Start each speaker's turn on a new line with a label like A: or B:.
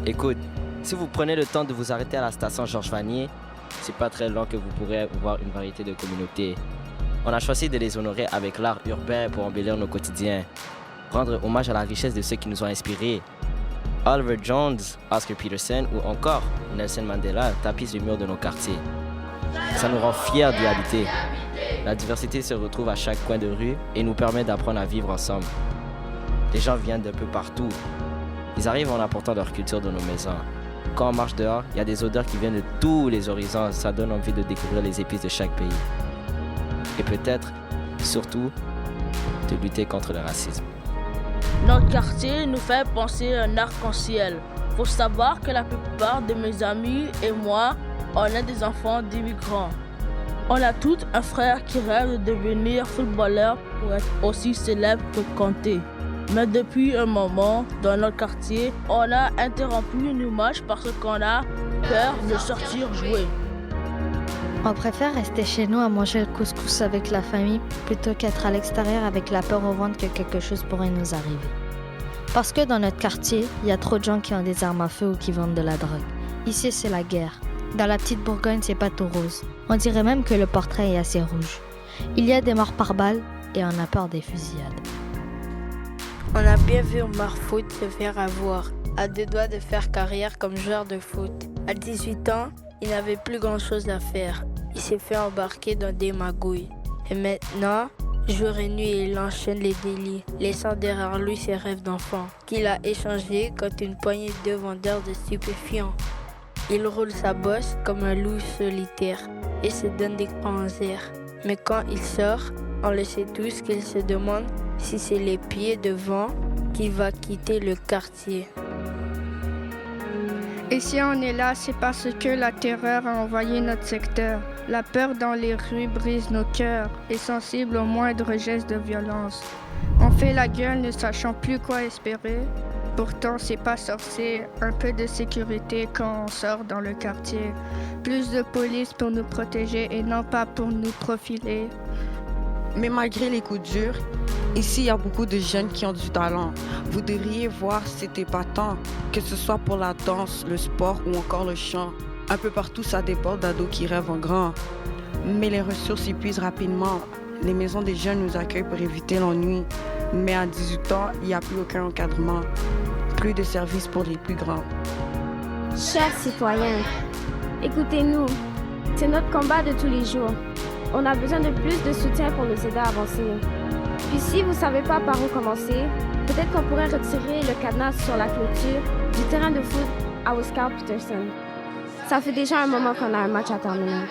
A: Écoute, si vous prenez le temps de vous arrêter à la station Georges Vanier, c'est pas très long que vous pourrez voir une variété de communautés. On a choisi de les honorer avec l'art urbain pour embellir nos quotidiens, rendre hommage à la richesse de ceux qui nous ont inspirés. Oliver Jones, Oscar Peterson ou encore Nelson Mandela tapissent les murs de nos quartiers. Ça nous rend fiers d'y habiter. La diversité se retrouve à chaque coin de rue et nous permet d'apprendre à vivre ensemble. Les gens viennent d'un peu partout. Ils arrivent en apportant leur culture dans nos maisons. Quand on marche dehors, il y a des odeurs qui viennent de tous les horizons. Ça donne envie de découvrir les épices de chaque pays. Et peut-être, surtout, de lutter contre le racisme.
B: Notre quartier nous fait penser à un arc-en-ciel. Faut savoir que la plupart de mes amis et moi, on est des enfants d'immigrants. On a tous un frère qui rêve de devenir footballeur pour être aussi célèbre que Kanté. Mais depuis un moment, dans notre quartier, on a interrompu nos matchs parce qu'on a peur de sortir jouer.
C: On préfère rester chez nous à manger le couscous avec la famille plutôt qu'être à l'extérieur avec la peur au ventre que quelque chose pourrait nous arriver. Parce que dans notre quartier, il y a trop de gens qui ont des armes à feu ou qui vendent de la drogue. Ici, c'est la guerre. Dans la petite Bourgogne, c'est pas tout rose. On dirait même que le portrait est assez rouge. Il y a des morts par balle et on a peur des fusillades.
D: On a bien vu Omar Foot se faire avoir, à 2 doigts de faire carrière comme joueur de foot. À 18 ans, il n'avait plus grand-chose à faire. Il s'est fait embarquer dans des magouilles. Et maintenant, jour et nuit, il enchaîne les délits, laissant derrière lui ses rêves d'enfant, qu'il a échangés contre une poignée de vendeurs de stupéfiants. Il roule sa bosse comme un loup solitaire et se donne des grands airs. Mais quand il sort, on le sait tous qu'il se demande si c'est les pieds devant qu'il va quitter le quartier.
E: Et si on est là, c'est parce que la terreur a envahi notre secteur. La peur dans les rues brise nos cœurs et sensible au moindre geste de violence. On fait la gueule ne sachant plus quoi espérer. Pourtant, c'est pas sorcier. Un peu de sécurité quand on sort dans le quartier. Plus de police pour nous protéger et non pas pour nous profiler.
F: Mais malgré les coups durs, ici, il y a beaucoup de jeunes qui ont du talent. Vous devriez voir cet épatant, que ce soit pour la danse, le sport ou encore le chant. Un peu partout, ça déborde d'ados qui rêvent en grand. Mais les ressources s'épuisent rapidement. Les maisons des jeunes nous accueillent pour éviter l'ennui. Mais à 18 ans, il n'y a plus aucun encadrement. Plus de services pour les plus grands.
G: Chers citoyens, écoutez-nous. C'est notre combat de tous les jours. On a besoin de plus de soutien pour nous aider à avancer. Puis si vous ne savez pas par où commencer, peut-être qu'on pourrait retirer le cadenas sur la clôture du terrain de foot à Oscar Peterson. Ça fait déjà un moment qu'on a un match à terminer.